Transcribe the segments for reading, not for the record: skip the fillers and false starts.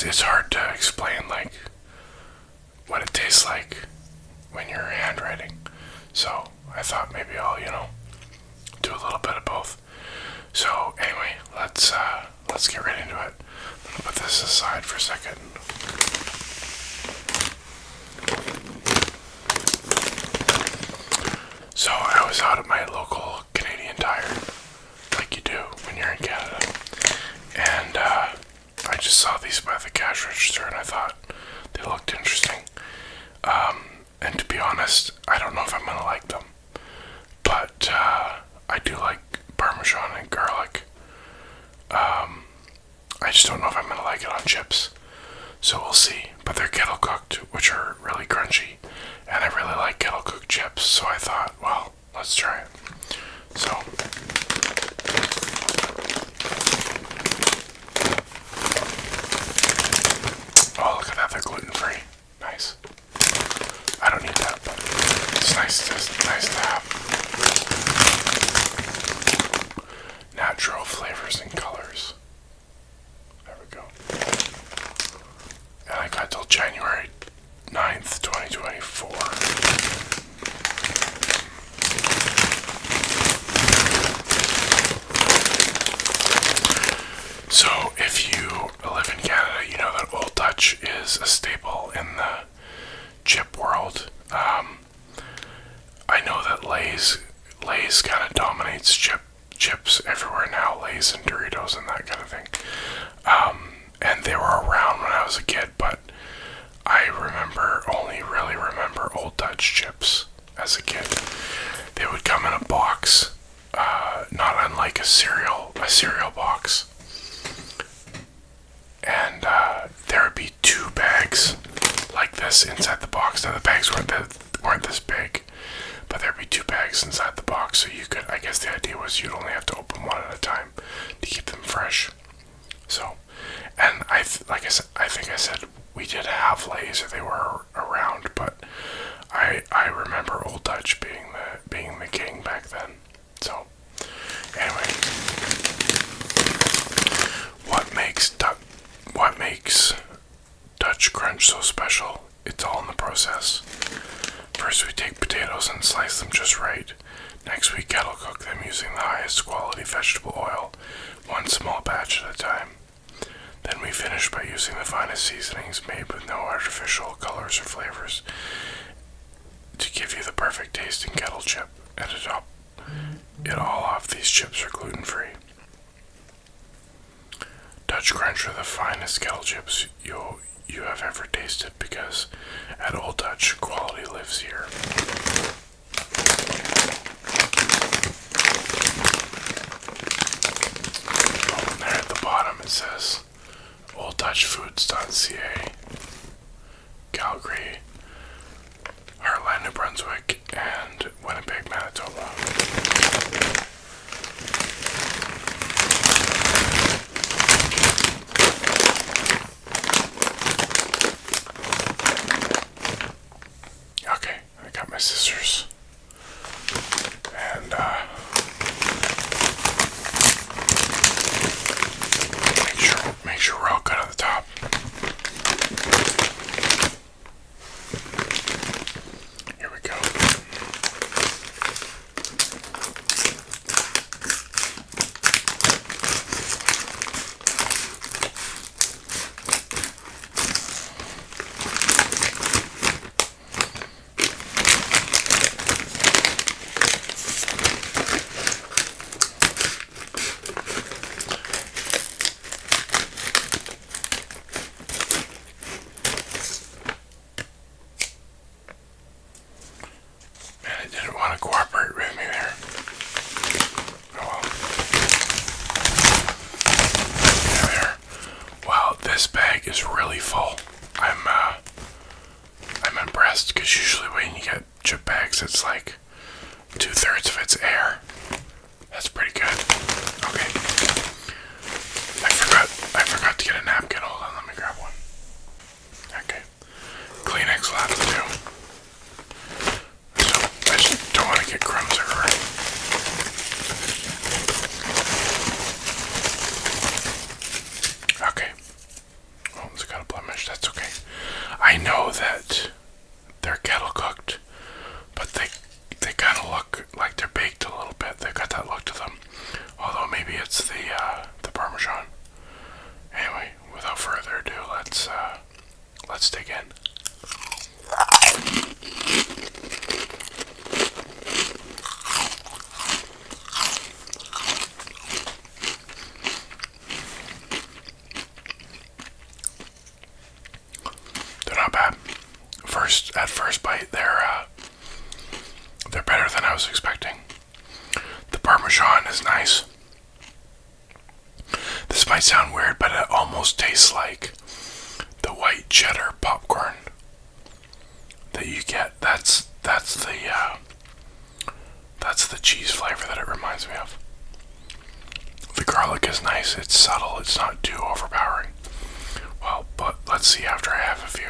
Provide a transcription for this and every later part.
it's hard to explain like what it tastes like when you're handwriting. So I thought maybe I'll, do a little bit of both. So anyway, let's get right into it. I'm gonna put this aside for a second. So I was out at my local Canadian Tire, like you do when you're in Canada, and I just saw these by the cash register and I thought they looked interesting. And to be honest, I don't know if I'm gonna like them, but I do like Parmesan and garlic. I just don't know if I'm gonna like it on chips, so we'll see. But they're kettle cooked, which are really crunchy, and I really like kettle cooked chips, so I thought, well, let's try it. So oh, look at that, they're gluten-free. Nice. I don't need that, but it's nice to have. Natural flavors and colors. There we go. And I got till January 9th, 2024. So if you live in Canada, you know that Old Dutch is a staple in the chip world. I know that Lay's kind of dominates chips everywhere now, Lay's and Doritos and that kind of thing. And they were around when I was a kid, but I only really remember Old Dutch chips as a kid. They would come in a box, not unlike a cereal box. And there would be 2 bags like this inside the box. Now the bags weren't this big, but there'd be 2 bags inside the box, so you could, I guess the idea was you'd only have to open one at a time to keep them fresh. So, and I think I said we did have Lay's, or they were around, but I remember Old Dutch being the king back then. So anyway, what makes Dutch Crunch so special? It's all in the process. First we take potatoes and slice them just right. Next we kettle cook them using the highest quality vegetable oil, one small batch at a time. Then we finish by using the finest seasonings made with no artificial colors or flavors to give you the perfect tasting kettle chip. And to top it all off, these chips are gluten-free. Dutch Crunch are the finest kettle chips you have ever tasted, because at Old Dutch, quality lives here. Oh, and there at the bottom it says olddutchfoods.ca, Calgary, Heartland, New Brunswick, and Winnipeg, Manitoba. Okay, I got my scissors, and make sure we're all good at the top. Here we go. Man, it didn't want to cooperate with me there. Oh well. There. Wow, this bag is really full. I'm impressed, because usually when you get chip bags, it's like 2/3 of it's air. That's pretty good. Okay. I forgot to get a napkin. Hold on, let me grab one. Okay. Kleenex will have to do. So I just don't want to get crumbs everywhere. Okay. Oh, it's got is nice. This might sound weird, but it almost tastes like the white cheddar popcorn that you get. That's the cheese flavor that it reminds me of. The garlic is nice. It's subtle. It's not too overpowering. Well, but let's see after I have a few.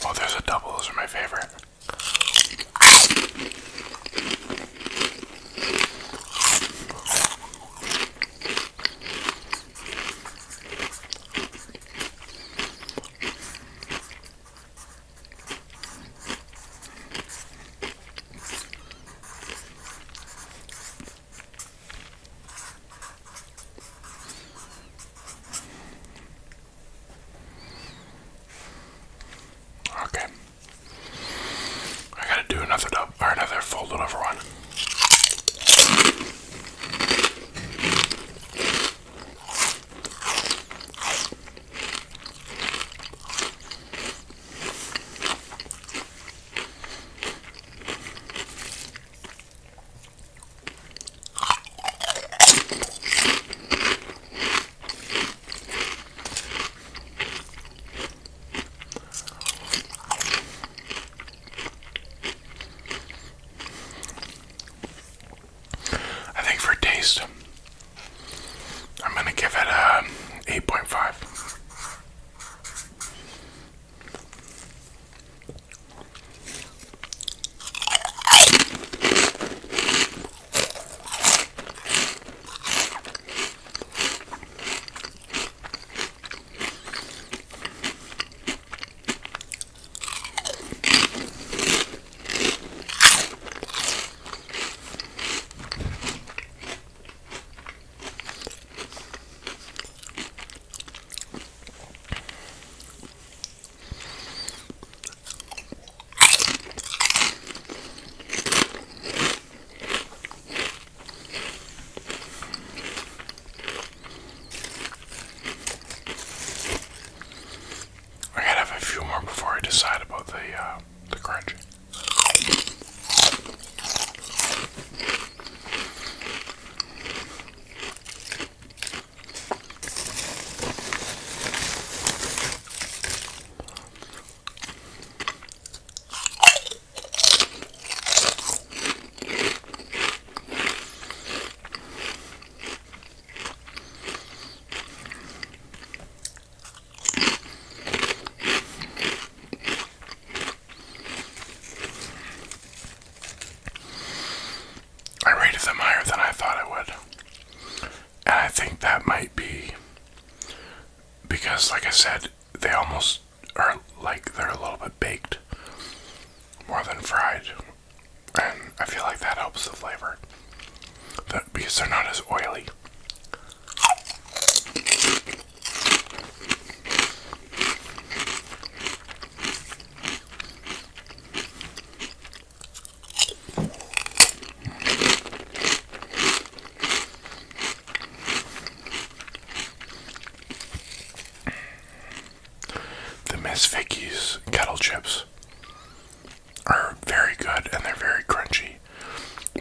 Oh, there's a double. Those are my favorite. Okay. I gotta do another folded over one. I think for taste, I'm gonna give it a 8.5. I gotta have a few more before I decide about the crunch. I rated them higher than I thought I would. And I think that might be because, like I said, they almost are like they're a little bit baked more than fried. And I feel like that helps the flavor. Because they're not as oily. Miss Vicky's kettle chips are very good and they're very crunchy,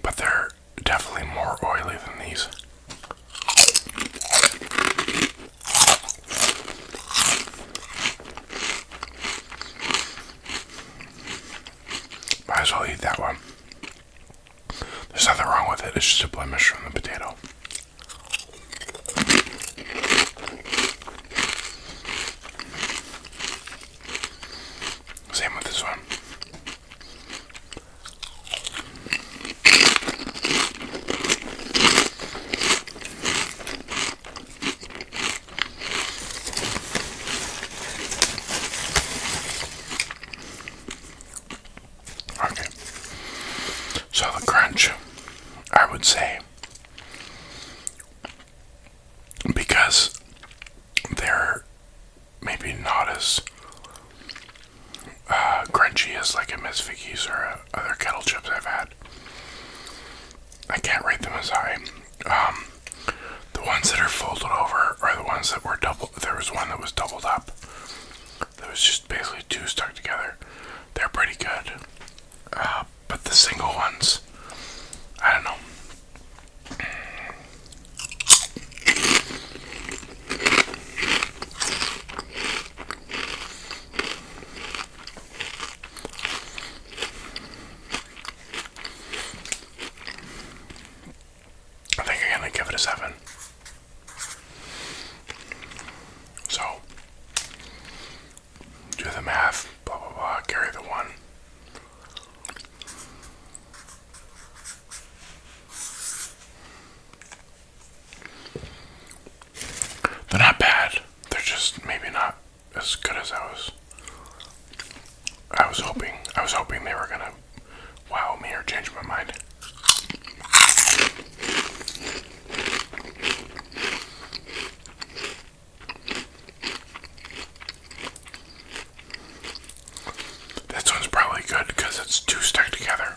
but they're definitely more oily than these. Might as well eat that one. There's nothing wrong with it, it's just a blemish from the potato. Same with this one. as crunchy as like a Miss Vicky's or other kettle chips I've had. I can't rate them as high. The ones that are folded over are the ones that were double. There was one that was doubled up. That was just basically two stuck together. They're pretty good. But the single ones, I don't know. I think I'm gonna give it a 7. So, do the math, blah blah blah, carry the 1. They're not bad. They're just maybe not as good as I was hoping. I was hoping they were gonna wow me or change my mind. This one's probably good because it's two stuck together.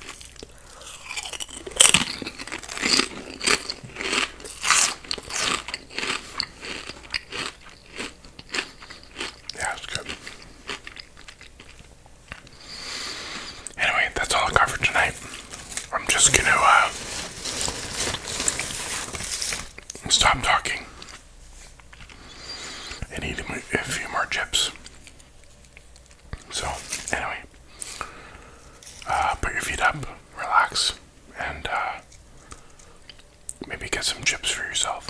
Yeah, it's good. Anyway, that's all I got for tonight. I'm just gonna stop talking and eat a few more chips. So, anyway, put your feet up, relax, and maybe get some chips for yourself.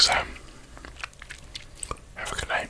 next time. Have a good night.